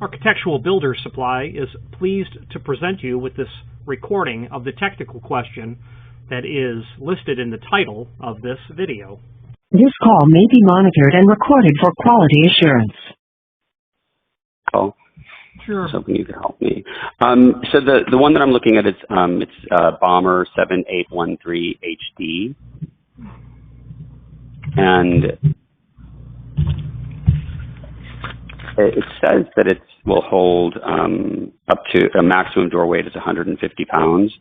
Architectural Builders Supply is pleased to present you with this recording of the technical question that is listed in the title of this video. This call may be monitored and recorded for quality assurance. Oh, Sure. I was hoping you could help me. So the one that I'm looking at is Bomber 7813 HD, and it says that it will hold up to a maximum door weight is 150 pounds,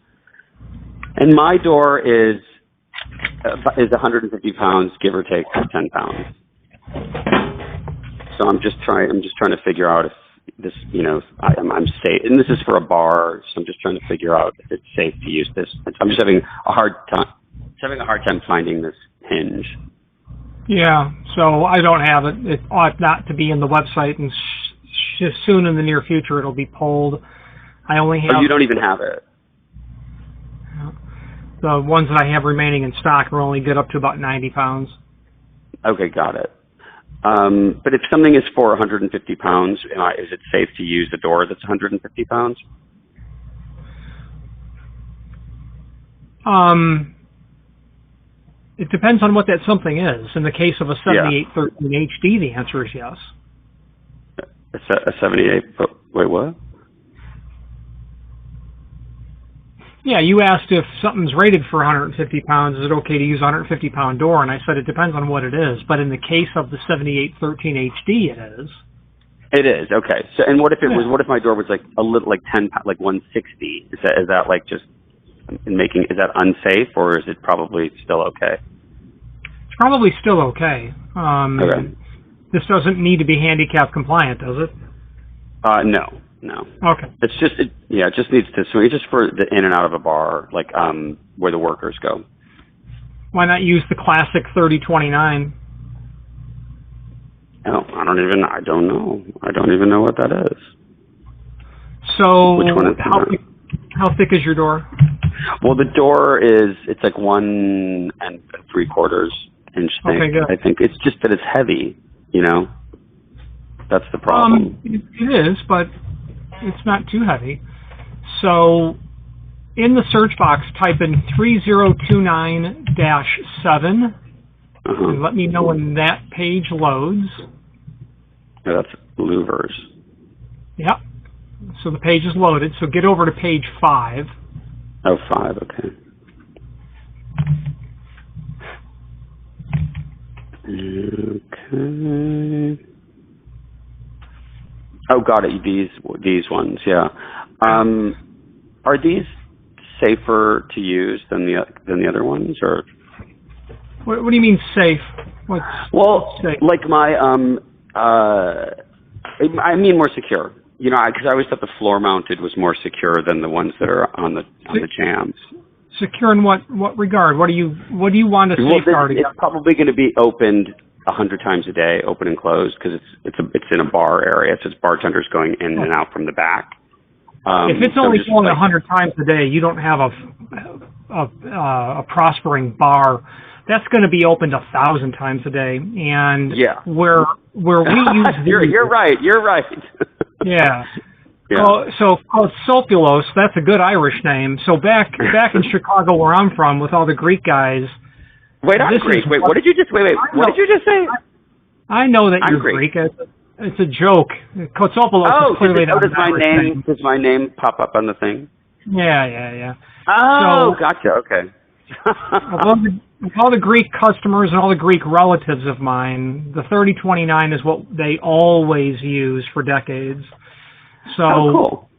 and my door is 150 pounds, give or take 10 pounds. So I'm just trying to figure out if this, I'm safe, and this is for a bar, so I'm just trying to figure out if it's safe to use this. I'm just having a hard time finding this hinge. Yeah, so I don't have it. It ought not to be in the website, and soon in the near future it'll be pulled. I only have... Oh, you don't even have it? The ones that I have remaining in stock are only good up to about 90 pounds. Okay, got it. But if something is for 150 pounds, is it safe to use a door that's 150 pounds? It depends on what that something is. In the case of a 7813 HD, the answer is yes. A 78, wait, what? Yeah, you asked if something's rated for 150 pounds, is it okay to use a 150-pound door? And I said it depends on what it is. But in the case of the 7813 HD, it is. It is, okay. So, and what if it was? What if my door was like a little, like 10, like 160? Is that like just making? Is that unsafe, or is it probably still okay? It's probably still okay. Okay. This doesn't need to be handicap compliant, does it? No. Okay. It's just, it just needs to swing. It's just for the in and out of a bar, like where the workers go. Why not use the classic 3029? Oh, I don't even know what that is. So, which one is how thick is your door? Well, the door it's like 1 3/4 inch thick. Okay, good. I think it's just that it's heavy. That's the problem. It is, but it's not too heavy. So, in the search box, type in 3029-7, and let me know when that page loads. Yeah, that's louvers. Yep. So the page is loaded. So get over to page 5. Oh, 5. Okay. Okay. Oh, got it. These ones, yeah. Are these safer to use than the other ones, or? What do you mean safe? What's safe? Like my I mean more secure. Because I always thought the floor mounted was more secure than the ones that are on the jambs. Secure in what regard? What do you want to safeguard? It's probably going to be opened 100 times a day, open and closed, because it's in a bar area, so it's bartenders going in and out from the back. If it's only going 100 times a day, you don't have a prospering bar. That's going to be opened 1,000 times a day, and where we use you're right. Yeah. So called Sulpulose, that's a good Irish name. So back in Chicago, where I'm from, with all the Greek guys. Wait, I'm Greek. Wait, what did you just? Wait. What did you just say? I know that you're Greek. It's a joke. Kotsopoulos is clearly not an Irish name. Does my name pop up on the thing? Yeah. Oh, gotcha. Okay. Of all the Greek customers and all the Greek relatives of mine, the 3029 is what they always use for decades. So, cool.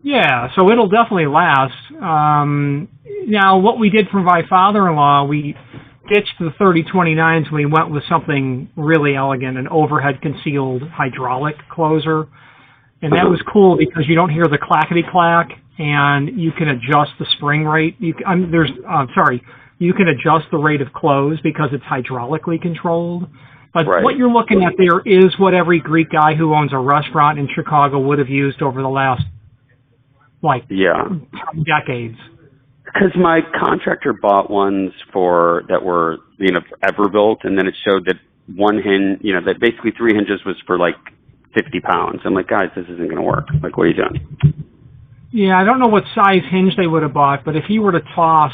Yeah, so it'll definitely last. Now, what we did for my father-in-law, we ditched the 3029s and we went with something really elegant, an overhead concealed hydraulic closer. And that was cool because you don't hear the clackety-clack, and you can adjust the spring rate. You can adjust the rate of close because it's hydraulically controlled. But what you're looking at there is what every Greek guy who owns a restaurant in Chicago would have used over the last, decades. Because my contractor bought ones that were, Everbuilt, and then it showed that one hinge, that basically 3 hinges was for like 50 pounds. I'm like, guys, this isn't going to work. Like, what are you doing? Yeah, I don't know what size hinge they would have bought, but if you were to toss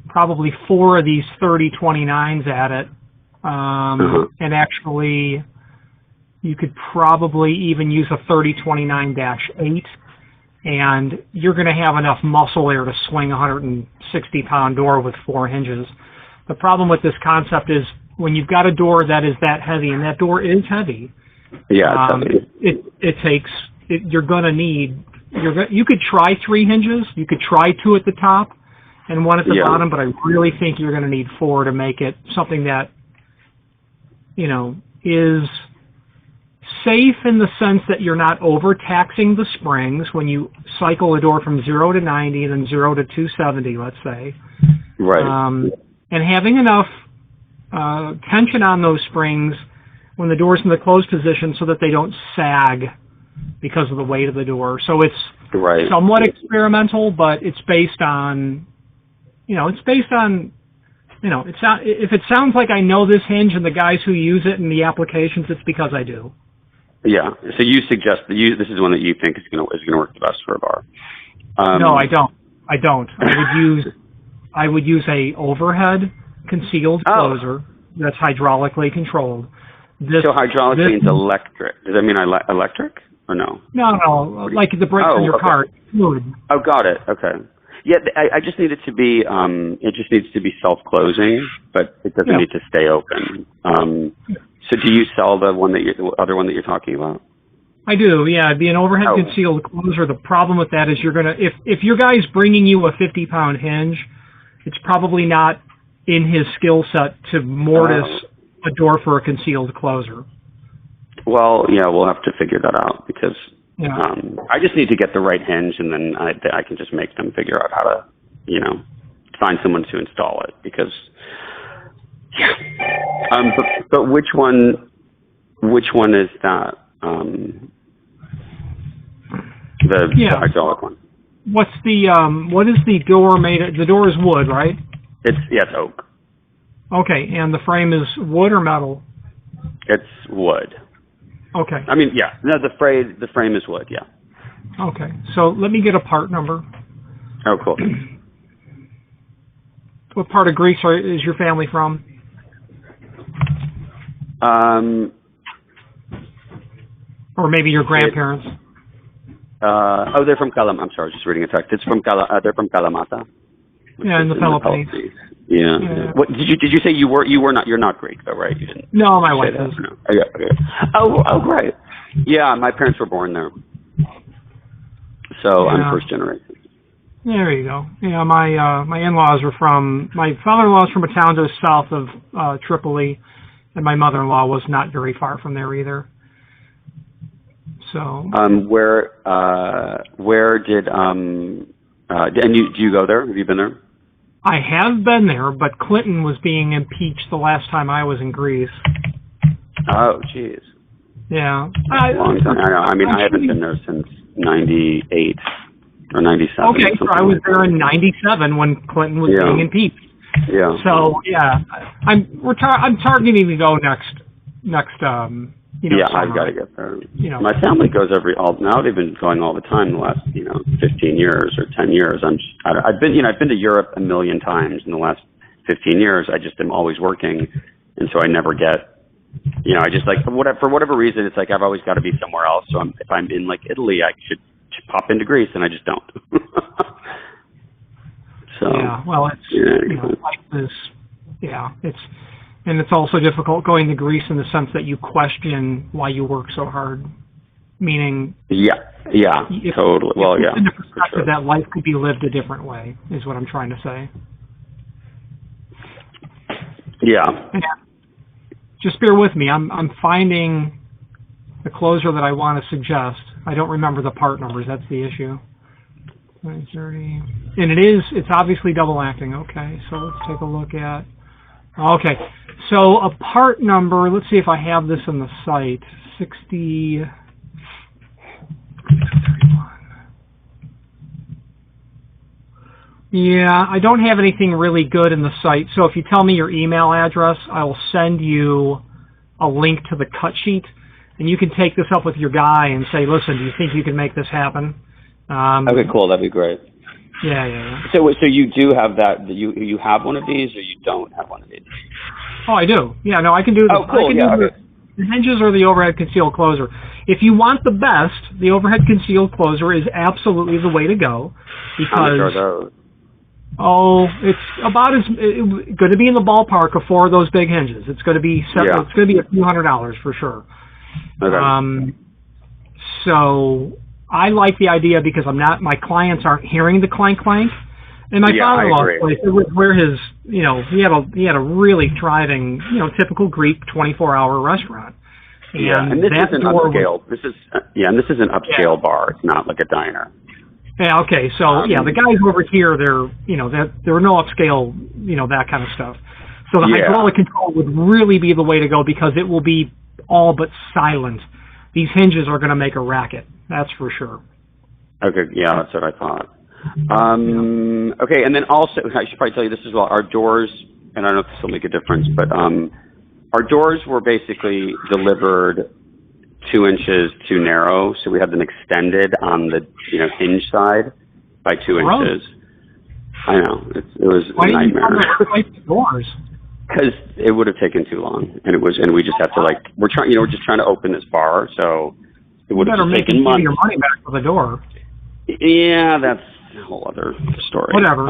probably 4 of these 3029s at it, and actually you could probably even use a 3029-8, and you're going to have enough muscle there to swing a 160-pound door with 4 hinges. The problem with this concept is when you've got a door that is that heavy, and that door is heavy, Yeah, it's heavy. you're going to need, you could try 3 hinges, you could try 2 at the top and 1 at the bottom, but I really think you're going to need 4 to make it something that, is safe in the sense that you're not overtaxing the springs when you cycle a door from 0 to 90 and then 0 to 270, let's say. Right. And having enough tension on those springs when the door's in the closed position so that they don't sag because of the weight of the door. So it's somewhat experimental, but it's based on, if it sounds like I know this hinge and the guys who use it and the applications, it's because I do. Yeah. So you suggest that this is one that you think is going to work the best for a bar. No, I don't. I would use a overhead concealed closer that's hydraulically controlled. So hydraulic means electric. Does that mean electric or no? No, like the brakes in your car. Fluid. Oh, got it. Okay. Yeah, I just need it to be. It just needs to be self-closing, but it doesn't need to stay open. So, do you sell the other one that you're talking about? I do. Yeah, it'd be an overhead concealed closer. The problem with that is you're gonna if your guy's bringing you a 50-pound hinge, it's probably not in his skill set to mortise a door for a concealed closer. Well, yeah, we'll have to figure that out because I just need to get the right hinge, and then I can just make them figure out how to, find someone to install it. Because, but which one is that? The hydraulic one. What is the door made of? The door is wood, right? It's oak. Okay, and the frame is wood or metal? It's wood. Okay. I mean, yeah. No, the frame is wood, yeah. Okay. So let me get a part number. Oh, cool. What part of Greece is your family from? Or maybe your grandparents? They're from Kalamata. I'm sorry, just reading a text. It's from they're from Kalamata. Yeah, in the Philippines. Yeah. What did you say you were not? You're not Greek though, right? You didn't. No, my wife is. No. Okay. Oh, great. Yeah, my parents were born there, so I'm first generation. There you go. Yeah, my in-laws are from. My father-in-law is from a town just south of Tripoli, and my mother-in-law was not very far from there either. So. Where did and do you go there? Have you been there? I have been there, but Clinton was being impeached the last time I was in Greece. Oh, jeez. Yeah. Long time. I know. I mean, I haven't been there since 98 or 97. Okay, so I was there in 97 when Clinton was being impeached. Yeah. So, yeah, I'm targeting to go next I've got to get there. My family goes now they've been going all the time the last 15 years or 10 years. I've been to Europe a million times in the last 15 years. I just am always working, and so I never get I just for whatever reason it's like I've always got to be somewhere else. So if I'm in like Italy, I should pop into Greece, and I just don't. So and it's also difficult going to Greece in the sense that you question why you work so hard. Meaning, totally. Well, in the perspective that life could be lived a different way is what I'm trying to say. Yeah. And just bear with me. I'm finding the closer that I want to suggest. I don't remember the part numbers. That's the issue. 930. And it's obviously double acting. Okay, so let's take a look at. Okay, so a part number, let's see if I have this on the site, 60... Yeah, I don't have anything really good in the site, so if you tell me your email address, I will send you a link to the cut sheet, and you can take this up with your guy and say, listen, do you think you can make this happen? Okay, cool. That'd be great. Yeah. So you do have that? You have one of these, or you don't have one of these? Oh, I do. Yeah, no, I can do the. Oh, cool. The hinges or the overhead concealed closer. If you want the best, the overhead concealed closer is absolutely the way to go, because How much are those? it's about going to be in the ballpark of 4 of those big hinges. It's going to be It's going to be a few $100s for sure. Okay. So I like the idea because my clients aren't hearing the clank. And my father-in-law's place, it was where his, he had a really thriving, typical Greek 24-hour restaurant. And this is an upscale. This is an upscale bar. It's not like a diner. Yeah. Okay. So the guys over here, there are no upscale, that kind of stuff. So the hydraulic control would really be the way to go because it will be all but silent. These hinges are going to make a racket. That's for sure. Okay. Yeah, that's what I thought. Okay, and then also, I should probably tell you this as well. Our doors, and I don't know if this will make a difference, but our doors were basically delivered 2 inches too narrow, so we had them extended on the hinge side by 2 inches. I know it was a nightmare. Why didn't you replace the doors? Because it would have taken too long, and we just have to we're just trying to open this bar, so it would have taken months. Your money back for the door. Yeah, that's a whole other story. Whatever.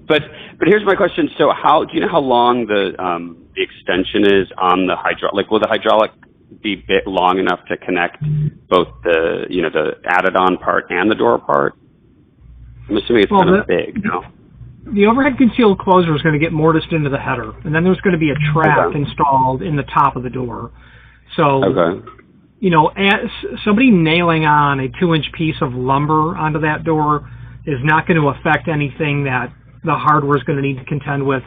But here's my question. So do you know how long the extension is on the hydraulic? Will the hydraulic be bit long enough to connect both the added on part and the door part? I'm assuming it's kind of big, no? The overhead concealed closer is going to get mortised into the header, and then there's going to be a track installed in the top of the door. So somebody nailing on a 2-inch piece of lumber onto that door is not going to affect anything that the hardware is going to need to contend with,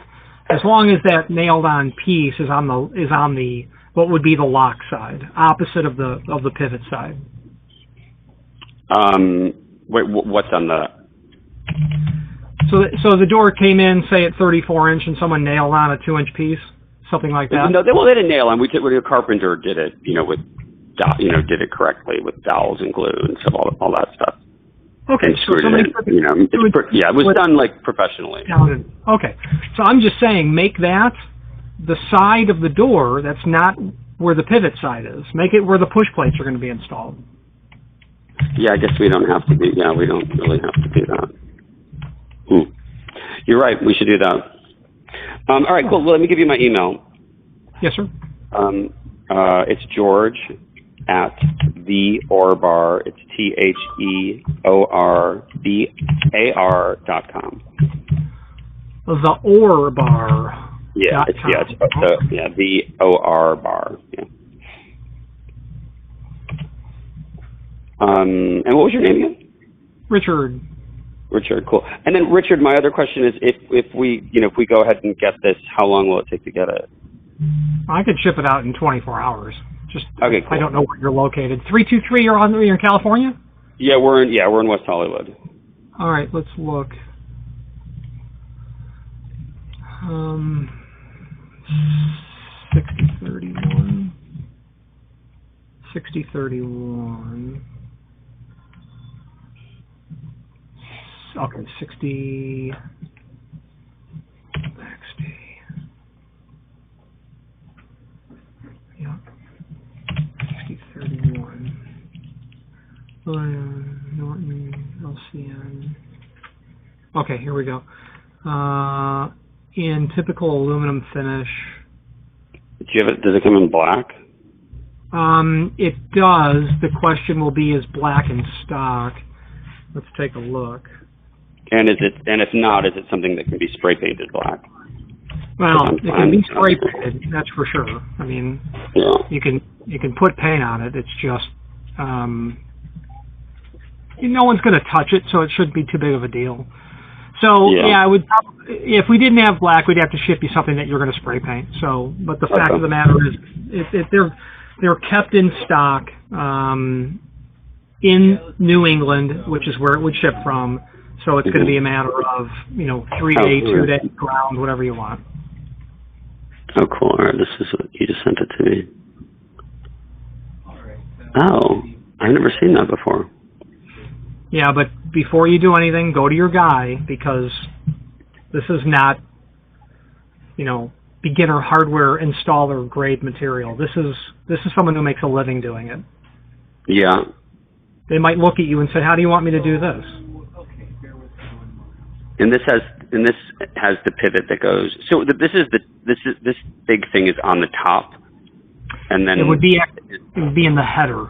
as long as that nailed on piece is on the what would be the lock side, opposite of the pivot side. Wait, what's on the? So the door came in, say, at 34-inch, and someone nailed on a 2-inch piece, something like that. No, they didn't nail on. A carpenter did it, with. Did it correctly with dowels and glue and stuff, all that stuff. Okay, and screwed it in. It was done professionally. Okay, so I'm just saying, make that the side of the door that's not where the pivot side is. Make it where the push plates are going to be installed. Yeah, I guess we don't have to do. Yeah, we don't really have to do that. You're right. We should do that. All right, cool. Well, let me give you my email. Yes, sir. It's George at the Orbar. It's TheOrbar.com. The Orbar. Yeah, the Orbar. Yeah. And what was your name again? Richard. Richard, cool. And then Richard, my other question is, if we go ahead and get this, how long will it take to get it? I could ship it out in 24 hours. Okay, cool. I don't know where you're located. 323. You're in California? Yeah, we're in West Hollywood. All right, let's look. 6031. 6031. Okay, 60. Yeah. 6031. Norton, LCN. Okay, here we go. In typical aluminum finish. Does it come in black? It does. The question will be, is black in stock? Let's take a look. And if not, is it something that can be spray painted black? Well, it can be spray painted, that's for sure. I mean, you can put paint on it. It's just no one's going to touch it, so it shouldn't be too big of a deal. So I would. If we didn't have black, we'd have to ship you something that you're going to spray paint. So, but the fact of the matter is, they're kept in stock in New England, which is where it would ship from. So it's going to be a matter of 3-day, 2-day ground, whatever you want. Oh, cool. All right, you just sent it to me. Oh, I've never seen that before. Yeah, but before you do anything, go to your guy, because this is not, beginner hardware installer grade material. This is someone who makes a living doing it. Yeah. They might look at you and say, "How do you want me to do this?" And this has the pivot that goes. So this big thing is on the top, and then It would be in the header.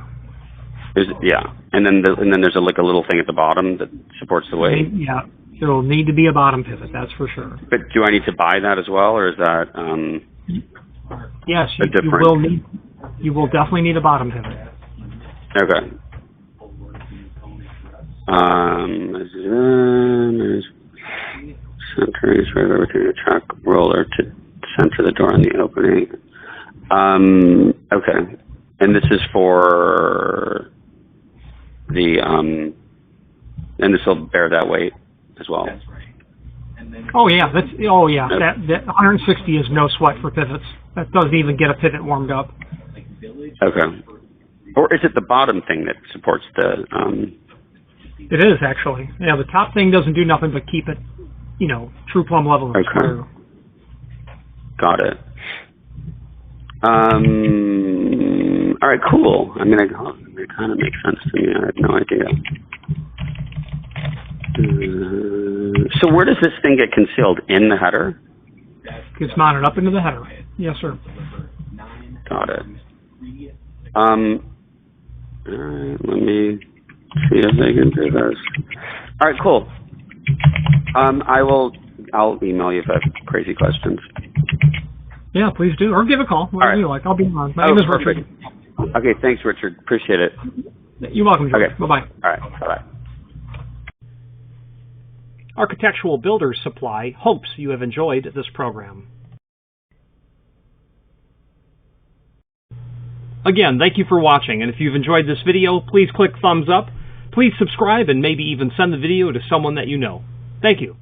and then there's a little thing at the bottom that supports the weight. Yeah, there will need to be a bottom pivot. That's for sure. But do I need to buy that as well, or is that Yes, a you different? will need. You will definitely need a bottom pivot. Okay. Center is right over to the track roller to center the door in the opening. Okay. And this is for the and this will bear that weight as well. That's right. And then Oh yeah, Okay. That 160 is no sweat for pivots. That doesn't even get a pivot warmed up. like village. Okay. Or is it the bottom thing that supports the It is actually. Yeah, the top thing doesn't do nothing but keep it, true plumb level and Okay. square. Got it. All right, cool. I mean, it kind of makes sense to me. I had no idea. So where does this thing get concealed? In the header? It's mounted up into the header. Yes, sir. Got it. All right, let me see if I can do this. All right, cool. I'll email you if I have crazy questions. Yeah, please do. Or give a call. Whatever right. you like. I'll be on. My name is perfect. Richard. Okay, thanks, Richard. Appreciate it. You're welcome, George. Okay. Bye-bye. All right, bye-bye. Architectural Builders Supply hopes you have enjoyed this program. Again, thank you for watching, and if you've enjoyed this video, please click thumbs up, please subscribe, and maybe even send the video to someone that you know. Thank you.